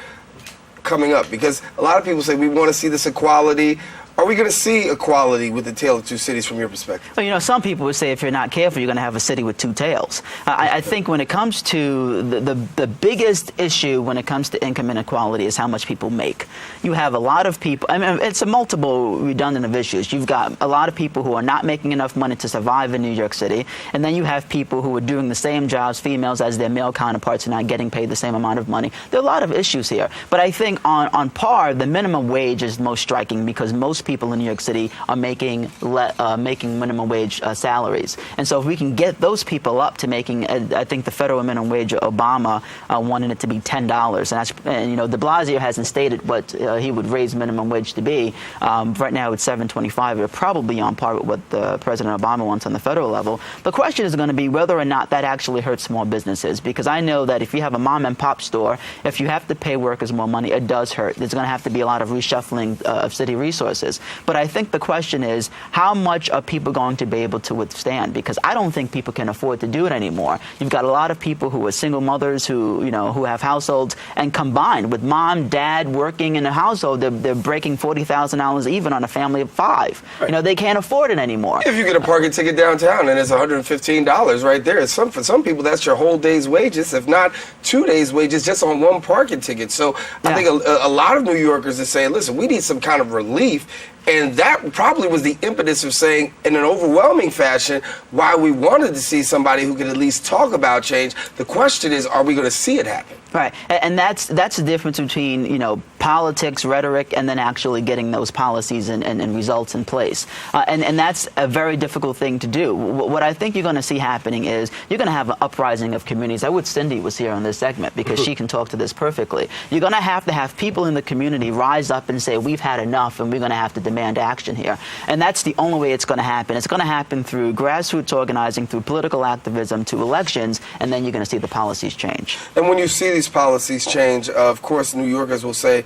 coming up? Because a lot of people say we want to see this equality. Are we going to see equality with the tale of two cities from your perspective? Well, some people would say if you're not careful, you're going to have a city with two tails. I think when it comes to the biggest issue when it comes to income inequality is how much people make. You have a lot of people, it's a multiple redundant of issues. You've got a lot of people who are not making enough money to survive in New York City, and then you have people who are doing the same jobs, females, as their male counterparts, and not getting paid the same amount of money. There are a lot of issues here. But I think on par, the minimum wage is most striking because most people in New York City are making minimum wage salaries. And so if we can get those people up to making, I think the federal minimum wage, Obama wanted it to be $10. And de Blasio hasn't stated what he would raise minimum wage to be. Right now it's $7.25. We're probably on par with what President Obama wants on the federal level. The question is going to be whether or not that actually hurts small businesses. Because I know that if you have a mom and pop store, if you have to pay workers more money, it does hurt. There's going to have to be a lot of reshuffling of city resources. But I think the question is, how much are people going to be able to withstand? Because I don't think people can afford to do it anymore. You've got a lot of people who are single mothers who have households, and combined with mom, dad working in a household, they're breaking $40,000 even on a family of 5. Right. They can't afford it anymore. If you get a parking ticket downtown and it's $115 right there, for some people that's your whole day's wages, if not 2 days' wages, just on one parking ticket. So I think a lot of New Yorkers are saying, listen, we need some kind of relief. And that probably was the impetus of saying, in an overwhelming fashion, why we wanted to see somebody who could at least talk about change. The question is, are we going to see it happen? Right, and that's the difference between politics, rhetoric, and then actually getting those policies and results in place. And that's a very difficult thing to do. What I think you're going to see happening is you're going to have an uprising of communities. I wish Cindy was here on this segment because she can talk to this perfectly. You're going to have people in the community rise up and say, we've had enough, and we're going to have to demand action here. And that's the only way it's going to happen. It's going to happen through grassroots organizing, through political activism, to elections, and then you're going to see the policies change. And when you see these policies change, of course, New Yorkers will say,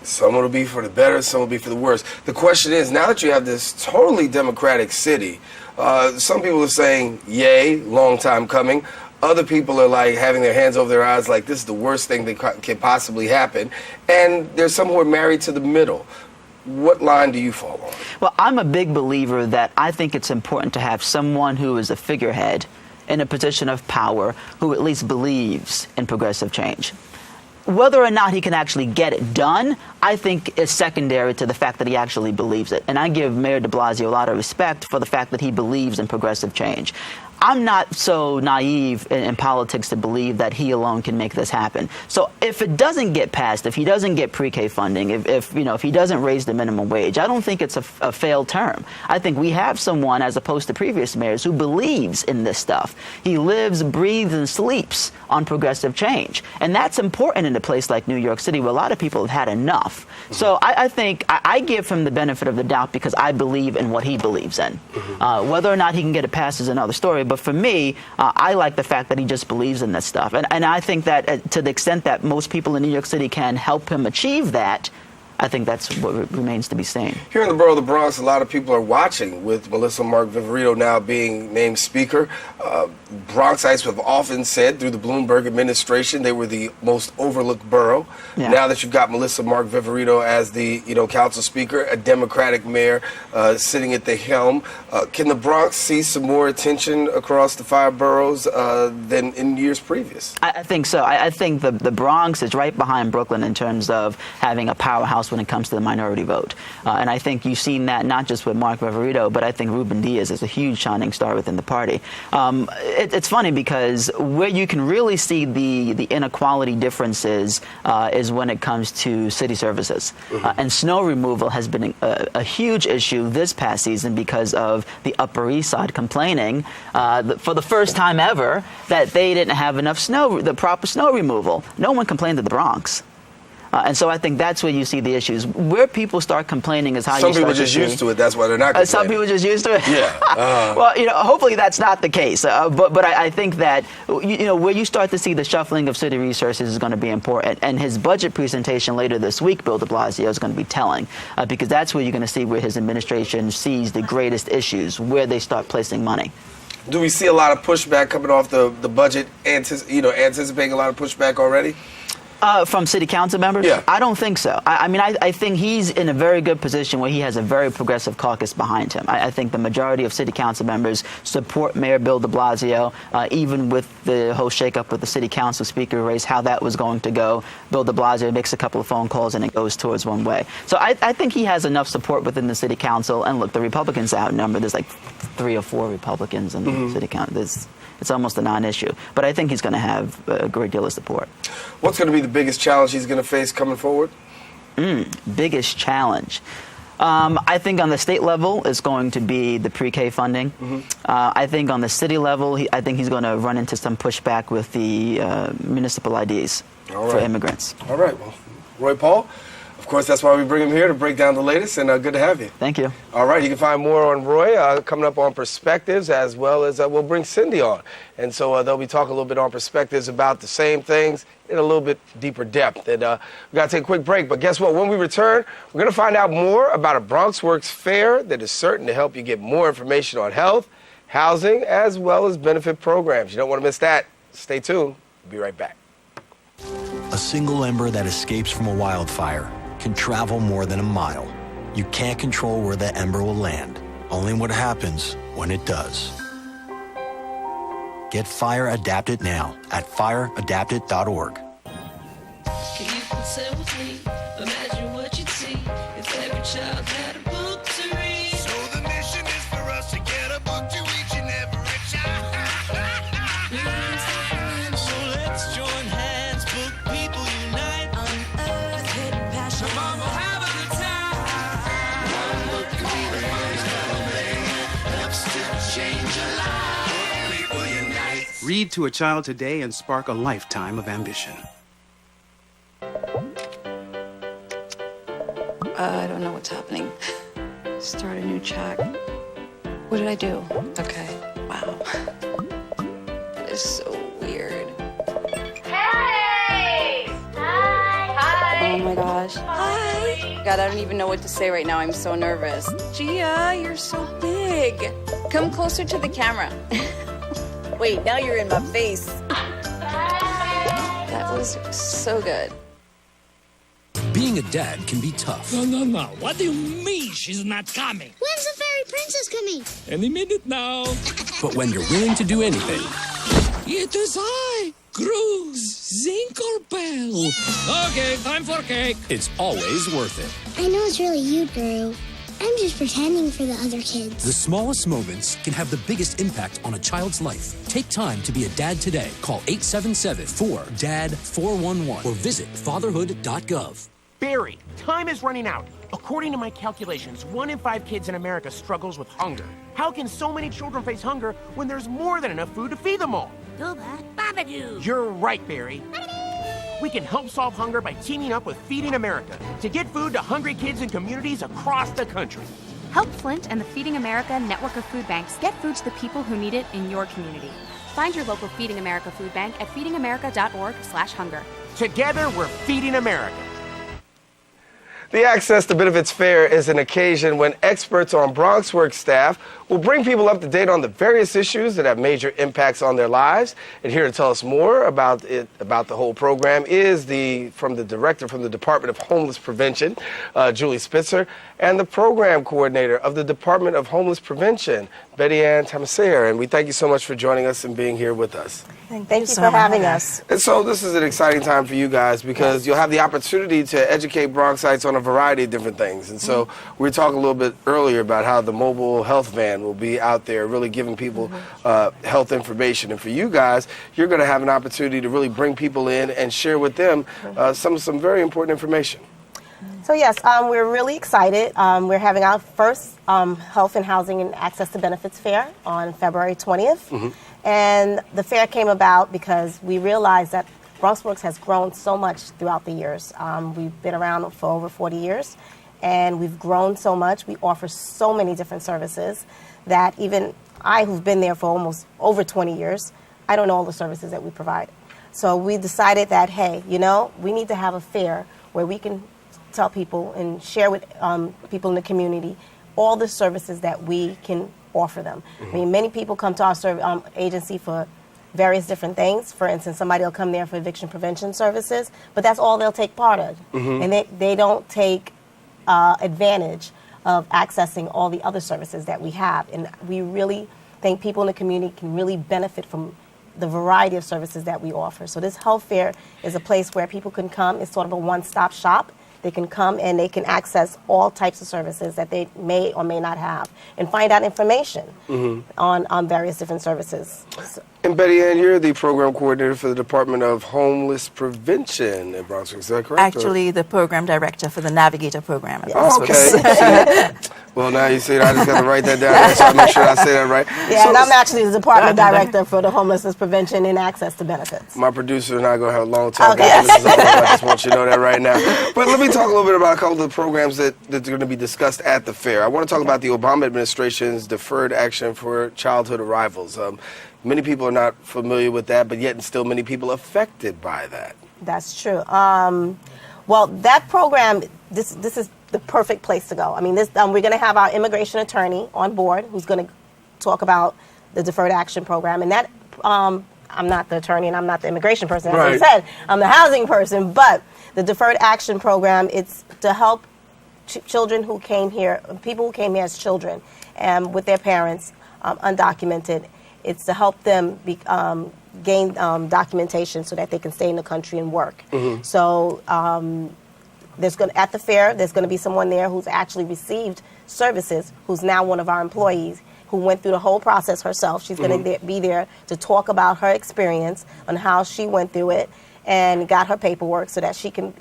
some will be for the better, some will be for the worse. The question is, now that you have this totally democratic city, some people are saying, yay, long time coming. Other people are like having their hands over their eyes like this is the worst thing that can possibly happen. And there's some who are married to the middle. What line do you fall on? Well, I'm a big believer that I think it's important to have someone who is a figurehead in a position of power who at least believes in progressive change. Whether or not he can actually get it done, I think is secondary to the fact that he actually believes it. And I give Mayor de Blasio a lot of respect for the fact that he believes in progressive change. I'm not so naive in politics to believe that he alone can make this happen. So if it doesn't get passed, if he doesn't get pre-K funding, if he doesn't raise the minimum wage, I don't think it's a failed term. I think we have someone, as opposed to previous mayors, who believes in this stuff. He lives, breathes, and sleeps on progressive change. And that's important in a place like New York City where a lot of people have had enough. Mm-hmm. So I think I give him the benefit of the doubt because I believe in what he believes in. Mm-hmm. Whether or not he can get it passed is another story. But for me, I like the fact that he just believes in this stuff. And I think that to the extent that most people in New York City can help him achieve that, I think that's what remains to be seen. Here in the borough of the Bronx, a lot of people are watching with Melissa Mark Viverito now being named Speaker. Bronxites have often said through the Bloomberg administration they were the most overlooked borough. Yeah. Now that you've got Melissa Mark Viverito as the council speaker, a Democratic mayor sitting at the helm, can the Bronx see some more attention across the 5 boroughs than in years previous? I think so. I think the Bronx is right behind Brooklyn in terms of having a powerhouse when it comes to the minority vote. And I think you've seen that not just with Mark Viverito, but I think Ruben Diaz is a huge shining star within the party. It's funny because where you can really see the inequality differences is when it comes to city services. And snow removal has been a huge issue this past season because of the Upper East Side complaining for the first time ever that they didn't have enough snow, the proper snow removal. No one complained to the Bronx. And so I think that's where you see the issues. Where people start complaining is how some you start people just used to it. That's why they're not complaining. Some people just used to it? Yeah. Well, hopefully that's not the case. But I think that, where you start to see the shuffling of city resources is going to be important. And his budget presentation later this week, Bill de Blasio, is going to be telling. Because that's where you're going to see where his administration sees the greatest issues, where they start placing money. Do we see a lot of pushback coming off the budget, anticipating a lot of pushback already? From city council members? Yeah. I don't think so. I think he's in a very good position where he has a very progressive caucus behind him. I think the majority of city council members support Mayor Bill de Blasio, even with the whole shakeup with the city council speaker race, how that was going to go. Bill de Blasio makes a couple of phone calls and it goes towards one way. So I think he has enough support within the city council. And look, the Republicans outnumbered. There's like 3 or 4 Republicans in the city council. It's almost a non-issue. But I think he's going to have a great deal of support. What's going to be the biggest challenge he's going to face coming forward? Biggest challenge. I think on the state level, it's going to be the pre-K funding. I think on the city level, I think he's going to run into some pushback with the municipal IDs for immigrants. All right. Well, Roy Paul, of course, that's why we bring him here to break down the latest, and good to have you. Thank you. All right. You can find more on Roy coming up on Perspectives, as well as we'll bring Cindy on. And so they'll be talking a little bit on Perspectives about the same things in a little bit deeper depth. And we got to take a quick break. But guess what? When we return, we're going to find out more about a BronxWorks fair that is certain to help you get more information on health, housing, as well as benefit programs. You don't want to miss that. Stay tuned. We'll be right back. A single ember that escapes from a wildfire can travel more than a mile. You can't control where the ember will land, only what happens when it does. Get Fire Adapted now at fireadapted.org. You can say with me, imagine what you'd see if every child had a book to read. So the mission is for us to get a book to each and every child. So let's join hands, book people unite, unearth hidden passion. Come on, we'll have a good time. One book can be the funniest that'll make helps to change a life. People unite. Read to a child today and spark a lifetime of ambition. I don't know what's happening. Start a new chat. What did I do? Okay. Wow. That is so weird. Hey! Hi! Oh my gosh. Hi! God, I don't even know what to say right now. I'm so nervous. Gia, you're so big. Come closer to the camera. Wait, now you're in my face. That was so good. Being a dad can be tough. No. What do you mean she's not coming? When's the fairy princess coming? Any minute now. But when you're willing to do anything, It is I, Grooves Zinkerbell. Okay, time for cake. it's always worth it. I know it's really you, Guru. I'm just pretending for the other kids. The smallest moments can have the biggest impact on a child's life. Take time to be a dad today. Call 877-4DAD-411 or visit fatherhood.gov. Barry, time is running out. According to my calculations, 1 in 5 kids in America struggles with hunger. How can so many children face hunger when there's more than enough food to feed them all? You're right, Barry. We can help solve hunger by teaming up with Feeding America to get food to hungry kids in communities across the country. Help Flint and the Feeding America network of food banks get food to the people who need it in your community. Find your local Feeding America food bank at feedingamerica.org/hunger. Together, we're Feeding America. The Access to Benefits Fair is an occasion when experts on BronxWorks staff will bring people up to date on the various issues that have major impacts on their lives. And here to tell us more about the whole program is the director from the Department of Homeless Prevention, Julie Spitzer, and the program coordinator of the Department of Homeless Prevention, Betty Ann Tamaseer. And we thank you so much for joining us and being here with us. Thank you for having us. And so this is an exciting time for you guys because you'll have the opportunity to educate Bronxites on a variety of different things. And so we were talking a little bit earlier about how the mobile health van will be out there really giving people health information. And for you guys, you're going to have an opportunity to really bring people in and share with them some very important information. So yes, we're really excited. We're having our first Health and Housing and Access to Benefits Fair on February 20th. And the fair came about because we realized that BronxWorks has grown so much throughout the years. We've been around for over 40 years, and we've grown so much. We offer so many different services that even I, who've been there for almost over 20 years, I don't know all the services that we provide. So we decided that, hey, you know, we need to have a fair where we can tell people and share with people in the community all the services that we can offer them. I mean, many people come to our agency for various different things. For instance, somebody will come there for eviction prevention services, but that's all they'll take part of. And they don't take advantage of accessing all the other services that we have. And we really think people in the community can really benefit from the variety of services that we offer. So this health fair is a place where people can come. It's sort of a one-stop shop. They can come and they can access all types of services that they may or may not have and find out information on various different services. And Betty Ann, you're the program coordinator for the Department of Homeless Prevention at BronxWorks, is that correct? Actually, the program director for the Navigator program at Oh, okay. Well, now you see, I just got to write that down so I make sure I say that right. Yeah, so, and I'm actually the department director for the Homelessness Prevention and Access to Benefits. My producer and I are going to have a long talk after this is over. I just want you to know that right now. But let me talk a little bit about a couple of the programs that are going to be discussed at the fair. I want to talk about the Obama administration's Deferred Action for Childhood Arrivals. Many people are not familiar with that, but yet and still many people affected by that. That's true. Well, that program, this is the perfect place to go. I mean, we're going to have our immigration attorney on board who's going to talk about the Deferred Action Program. And that, I'm not the attorney and I'm not the immigration person, as I said. I'm the housing person. But the Deferred Action Program, it's to help children who came here, people who came here as children with their parents, undocumented. It's to help them gain documentation so that they can stay in the country and work. So at the fair, there's going to be someone there who's actually received services, who's now one of our employees, who went through the whole process herself. She's going to be there to talk about her experience on how she went through it and got her paperwork so that she can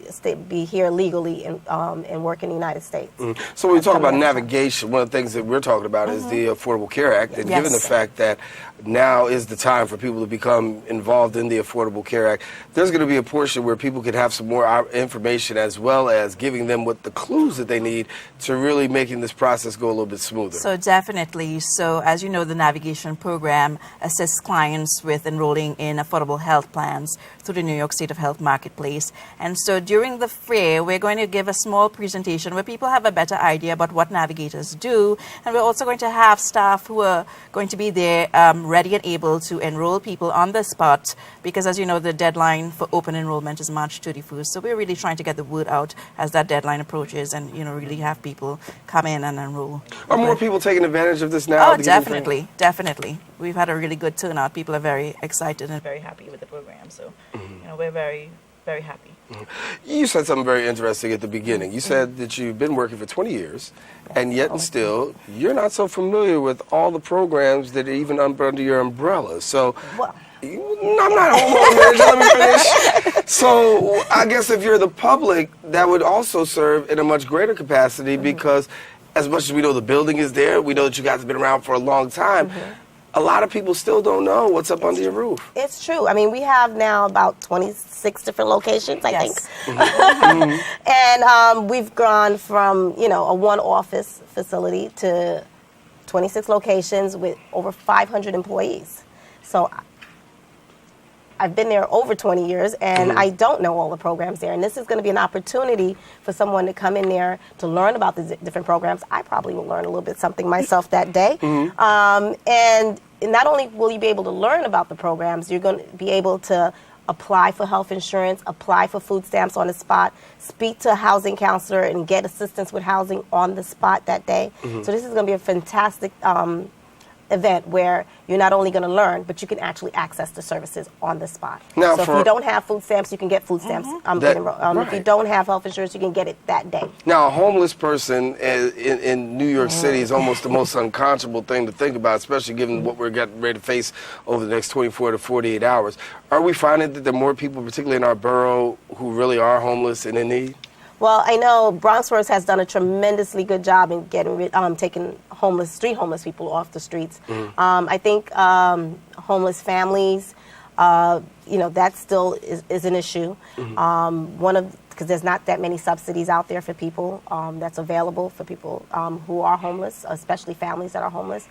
be here legally and work in the United States. So when we talk about navigation, one of the things that we're talking about is the Affordable Care Act. And given the fact that now is the time for people to become involved in the Affordable Care Act, there's going to be a portion where people could have some more information as well as giving them what the clues that they need to really making this process go a little bit smoother. So definitely. So as you know, the navigation program assists clients with enrolling in affordable health plans through the New York State of Health Marketplace. And so during the fair, we're going to give a small presentation where people have a better idea about what navigators do. And we're also going to have staff who are going to be there ready and able to enroll people on the spot, because as you know, the deadline for open enrollment is March 31st. So we're really trying to get the word out as that deadline approaches and, really have people come in and enroll. Are more people taking advantage of this now? Oh, definitely. Definitely. We've had a really good turnout. People are very excited and very happy with the program. So, we're very, very happy. You said something very interesting at the beginning. You said that you've been working for 20 years, and yet and still, you're not so familiar with all the programs that are even under your umbrella. So, I'm not a homeowner manager, let me finish. So, I guess if you're the public, that would also serve in a much greater capacity because as much as we know the building is there, we know that you guys have been around for a long time. A lot of people still don't know what's up under your roof. It's true. I mean, we have now about 26 different locations, I think. And we've gone from, a one-office facility to 26 locations with over 500 employees. So I've been there over 20 years, and I don't know all the programs there. And this is going to be an opportunity for someone to come in there to learn about the different programs. I probably will learn a little bit something myself that day. And not only will you be able to learn about the programs, you're going to be able to apply for health insurance, apply for food stamps on the spot, speak to a housing counselor, and get assistance with housing on the spot that day. So this is going to be a fantastic event where you're not only going to learn, but you can actually access the services on the spot. Now, so if you don't have food stamps, you can get food stamps. If you don't have health insurance, you can get it that day. Now, a homeless person in New York City is almost the most unconscionable thing to think about, especially given what we're getting ready to face over the next 24 to 48 hours. Are we finding that there are more people, particularly in our borough, who really are homeless and in need? Well, I know Bronx Works has done a tremendously good job in getting taking street homeless people off the streets. I think homeless families, that still is an issue. Because there's not that many subsidies out there for people that's available for people who are homeless, especially families that are homeless.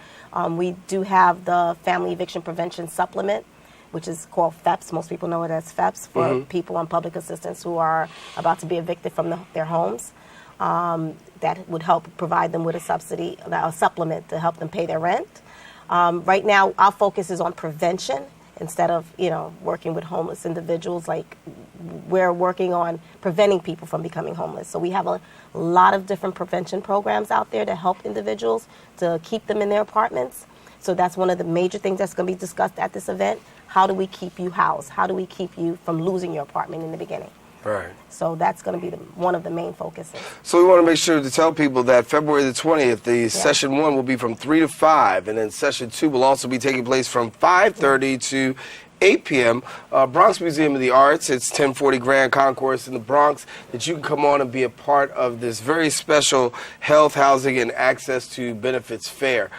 We do have the Family Eviction Prevention Supplement, which is called FEPS. Most people know it as FEPS, for people on public assistance who are about to be evicted from their homes. That would help provide them with a subsidy, a supplement to help them pay their rent. Right now, our focus is on prevention instead of, working with homeless individuals. Like, we're working on preventing people from becoming homeless. So we have a lot of different prevention programs out there to help individuals to keep them in their apartments. So that's one of the major things that's going to be discussed at this event. How do we keep you housed? How do we keep you from losing your apartment in the beginning? Right. So that's going to be one of the main focuses. So we want to make sure to tell people that February the 20th, the session 1 will be from 3 to 5, and then session 2 will also be taking place from 5:30 to 8 p.m. Bronx Museum of the Arts. It's 1040 Grand Concourse in the Bronx, that you can come on and be a part of this very special health, housing, and access to benefits fair.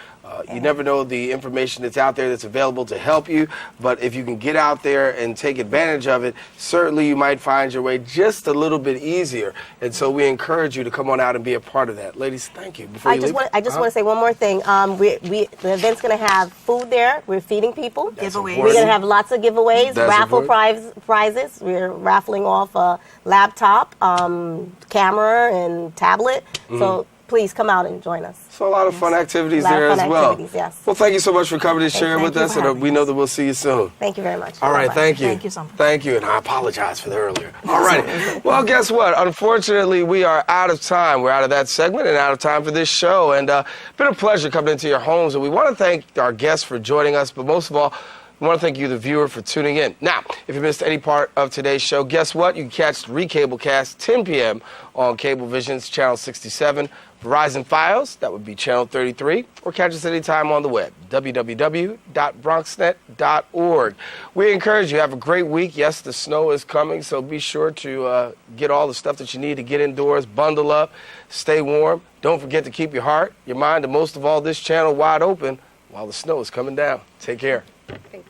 You never know the information that's out there that's available to help you, but if you can get out there and take advantage of it, certainly you might find your way just a little bit easier. And so we encourage you to come on out and be a part of that. Ladies, thank you. I just want to say one more thing. The event's going to have food there. We're feeding people. Giveaways. We're going to have lots of giveaways, That's raffle prizes. We're raffling off a laptop, camera, and tablet. So please come out and join us. So a lot of fun activities there as well. Yes. Well, thank you so much for coming and sharing with us, and we know that we'll see you soon. Thank you very much. All right, thank you. Thank you so much. Thank you, and I apologize for the earlier. All right. Well, guess what? Unfortunately, we are out of time. We're out of that segment and out of time for this show. And it's been a pleasure coming into your homes, and we want to thank our guests for joining us, but most of all, we want to thank you, the viewer, for tuning in. Now, if you missed any part of today's show, guess what? You can catch the Recablecast 10 p.m. on Cablevision's Channel 67. Verizon Files, that would be Channel 33, or catch us anytime on the web, www.bronxnet.org. We encourage you, have a great week. Yes, the snow is coming, so be sure to get all the stuff that you need to get indoors, bundle up, stay warm. Don't forget to keep your heart, your mind, and most of all, this channel wide open while the snow is coming down. Take care. Thank you.